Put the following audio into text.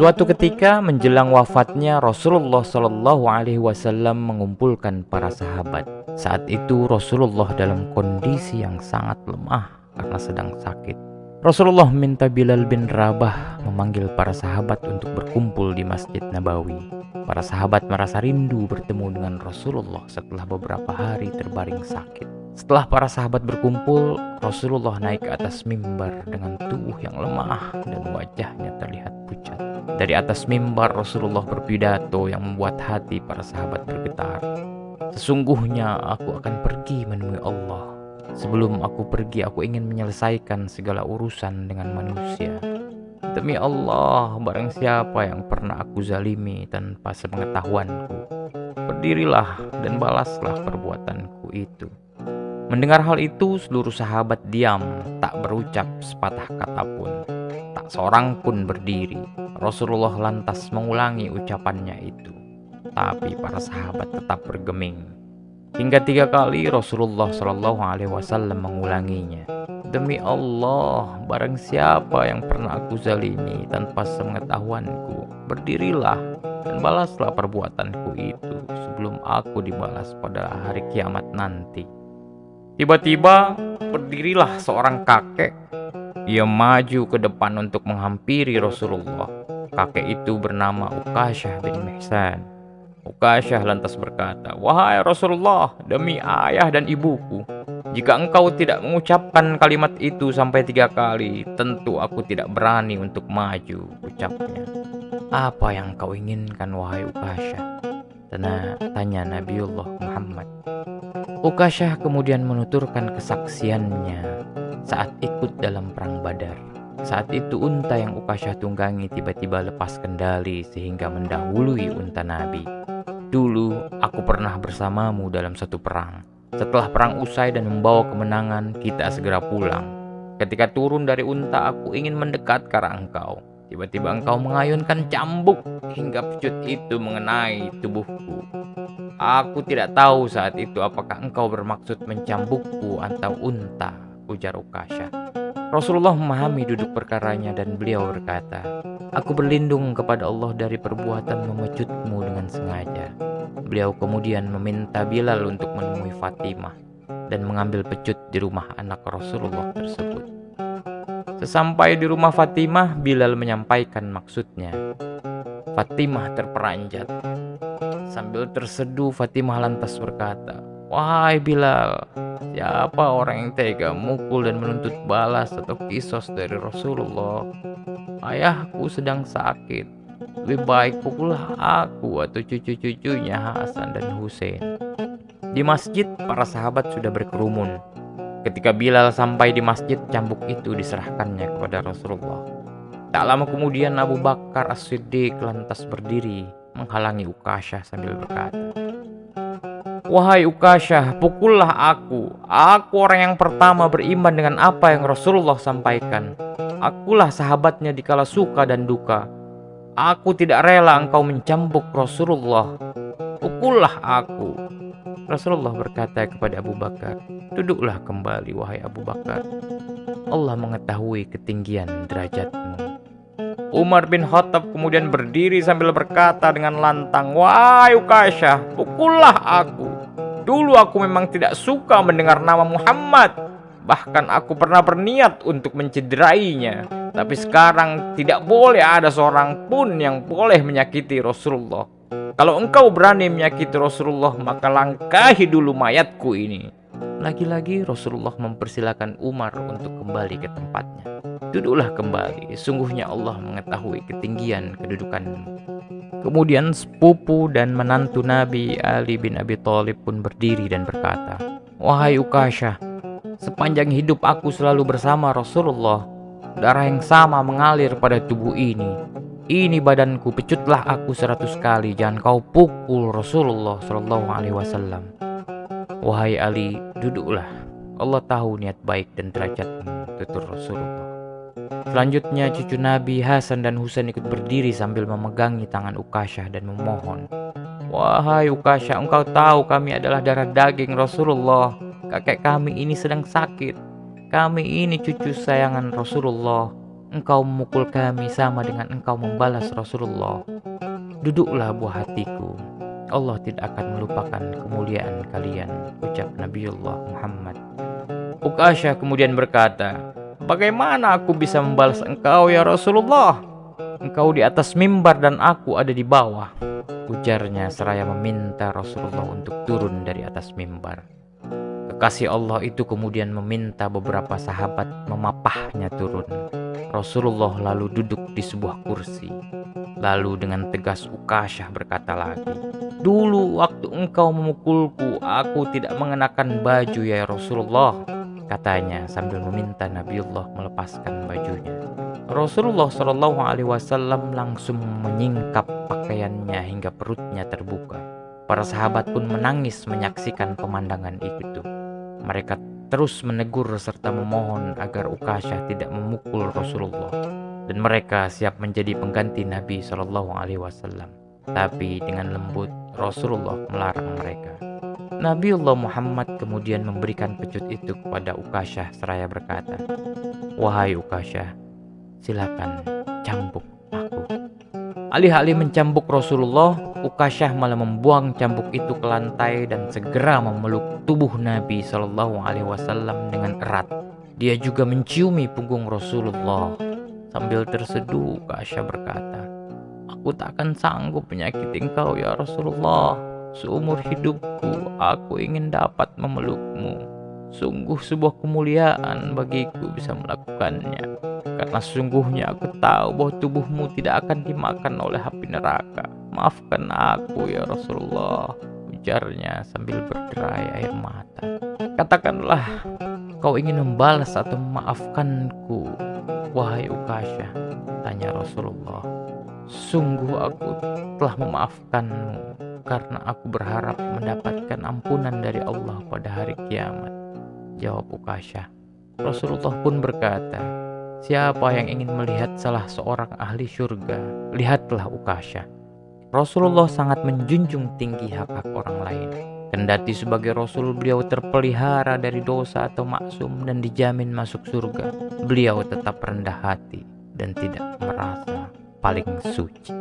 Suatu ketika menjelang wafatnya Rasulullah Shallallahu Alaihi Wasallam mengumpulkan para sahabat. Saat itu Rasulullah dalam kondisi yang sangat lemah karena sedang sakit. Rasulullah minta Bilal bin Rabah memanggil para sahabat untuk berkumpul di Masjid Nabawi. Para sahabat merasa rindu bertemu dengan Rasulullah setelah beberapa hari terbaring sakit. Setelah para sahabat berkumpul, Rasulullah naik ke atas mimbar dengan tubuh yang lemah dan wajahnya terlihat pucat. Dari atas mimbar Rasulullah berpidato yang membuat hati para sahabat bergetar. Sesungguhnya aku akan pergi menemui Allah. Sebelum aku pergi, aku ingin menyelesaikan segala urusan dengan manusia. Demi Allah, barang siapa yang pernah aku zalimi tanpa sepengetahuanku, berdirilah dan balaslah perbuatanku itu. Mendengar hal itu, seluruh sahabat diam, tak berucap sepatah kata pun. Tak seorang pun berdiri. Rasulullah lantas mengulangi ucapannya itu. Tapi para sahabat tetap bergeming. Hingga 3 kali Rasulullah Shallallahu Alaihi Wasallam mengulanginya. Demi Allah, barang siapa yang pernah aku zalimi tanpa sepengetahuanku, berdirilah dan balaslah perbuatanku itu sebelum aku dibalas pada hari kiamat nanti. Tiba-tiba berdirilah seorang kakek. Ia maju ke depan untuk menghampiri Rasulullah. Kakek itu bernama Uqasyah bin Mihsan. Uqasyah lantas berkata, "Wahai Rasulullah, demi ayah dan ibuku, jika engkau tidak mengucapkan kalimat itu sampai 3 kali, tentu aku tidak berani untuk maju," ucapnya. "Apa yang kau inginkan, wahai Uqasyah?" tanya Nabiullah Muhammad. Uqasyah kemudian menuturkan kesaksiannya saat ikut dalam perang Badar. Saat itu unta yang Uqasyah tunggangi tiba-tiba lepas kendali sehingga mendahului unta Nabi. "Dulu aku pernah bersamamu dalam satu perang. Setelah perang usai dan membawa kemenangan, kita segera pulang. Ketika turun dari unta, aku ingin mendekat ke arah engkau. Tiba-tiba engkau mengayunkan cambuk hingga pecut itu mengenai tubuhku. Aku tidak tahu saat itu apakah engkau bermaksud mencambukku atau unta," ujar Uqasyah. Rasulullah memahami duduk perkaranya dan beliau berkata, "Aku berlindung kepada Allah dari perbuatan memecutmu dengan sengaja." Beliau kemudian meminta Bilal untuk menemui Fatimah dan mengambil pecut di rumah anak Rasulullah tersebut. Sesampai di rumah Fatimah, Bilal menyampaikan maksudnya. Fatimah terperanjat. Sambil terseduh, Fatimah lantas berkata, "Wahai Bilal, siapa orang yang tega mukul dan menuntut balas atau kisos dari Rasulullah? Ayahku sedang sakit. Lebih baik pukullah aku atau cucu-cucunya Hasan dan Hussein." Di masjid, para sahabat sudah berkerumun. Ketika Bilal sampai di masjid, cambuk itu diserahkannya kepada Rasulullah. Tak lama kemudian Abu Bakar As-Siddiq lantas berdiri menghalangi Uqasyah sambil berkata, "Wahai Uqasyah, pukullah aku. Aku orang yang pertama beriman dengan apa yang Rasulullah sampaikan. Akulah sahabatnya dikala suka dan duka. Aku tidak rela engkau mencambuk Rasulullah. Pukullah aku." Rasulullah berkata kepada Abu Bakar, "Duduklah kembali, wahai Abu Bakar. Allah mengetahui ketinggian derajatmu." Umar bin Khattab kemudian berdiri sambil berkata dengan lantang, "Wahai Uqasyah, pukullah aku. Dulu aku memang tidak suka mendengar nama Muhammad. Bahkan aku pernah berniat untuk mencederainya. Tapi sekarang tidak boleh ada seorang pun yang boleh menyakiti Rasulullah. Kalau engkau berani menyakiti Rasulullah, maka langkahi dulu mayatku ini." Lagi-lagi Rasulullah mempersilakan Umar untuk kembali ke tempatnya. "Duduklah kembali, sungguhnya Allah mengetahui ketinggian kedudukanmu." Kemudian sepupu dan menantu Nabi Ali bin Abi Thalib pun berdiri dan berkata, "Wahai Uqasyah, sepanjang hidup aku selalu bersama Rasulullah. Darah yang sama mengalir pada tubuh ini. Ini badanku, pecutlah aku 100 kali, jangan kau pukul Rasulullah Shallallahu Alaihi Wasallam." "Wahai Ali, duduklah. Allah tahu niat baik dan derajatmu," tutur Rasulullah. Selanjutnya cucu Nabi Hasan dan Husain ikut berdiri sambil memegangi tangan Uqasyah dan memohon, "Wahai Uqasyah, engkau tahu kami adalah darah daging Rasulullah. Kakek kami ini sedang sakit. Kami ini cucu sayangan Rasulullah. engkau memukul kami sama dengan engkau membalas Rasulullah. Duduklah buah hatiku, Allah tidak akan melupakan kemuliaan kalian, ucap Nabiullah Muhammad. Ukasyah kemudian berkata, bagaimana aku bisa membalas engkau ya Rasulullah? Engkau di atas mimbar dan aku ada di bawah, ujarnya seraya meminta Rasulullah untuk turun dari atas mimbar. Kekasih Allah itu kemudian meminta beberapa sahabat memapahnya turun. Rasulullah lalu duduk di sebuah kursi. Lalu dengan tegas Ukasyah berkata lagi, dulu waktu engkau memukulku, aku tidak mengenakan baju ya Rasulullah, katanya sambil meminta Nabiullah melepaskan bajunya. Rasulullah SAW langsung menyingkap pakaiannya hingga perutnya terbuka. Para sahabat pun menangis menyaksikan pemandangan itu. Mereka terus menegur serta memohon agar Ukasyah tidak memukul Rasulullah, dan mereka siap menjadi pengganti Nabi SAW. Tapi dengan lembut Rasulullah melarang mereka. Nabiullah Muhammad kemudian memberikan pecut itu kepada Ukasyah seraya berkata, wahai Ukasyah, silakan cambuk aku. Alih-alih mencambuk Rasulullah, Ukasyah malah membuang cambuk itu ke lantai dan segera memeluk tubuh Nabi SAW dengan erat. Dia juga menciumi punggung Rasulullah. Sambil terseduh, Ukasyah berkata, aku tak akan sanggup menyakiti engkau ya Rasulullah. Seumur hidupku, aku ingin dapat memelukmu. Sungguh sebuah kemuliaan bagiku bisa melakukannya. Karena sesungguhnya aku tahu bahwa tubuhmu tidak akan dimakan oleh api neraka. Maafkan aku ya Rasulullah, ujarnya sambil berderai air mata. Katakanlah, kau ingin membalas atau memaafkanku, wahai Ukasyah, tanya Rasulullah. Sungguh aku telah memaafkanmu karena aku berharap mendapatkan ampunan dari Allah pada hari kiamat, jawab Ukasyah. Rasulullah pun berkata, siapa yang ingin melihat salah seorang ahli surga, lihatlah Ukasyah. Rasulullah sangat menjunjung tinggi hak-hak orang lain. Kendati sebagai Rasul beliau terpelihara dari dosa atau maksum dan dijamin masuk surga, beliau tetap rendah hati dan tidak merasa paling suci.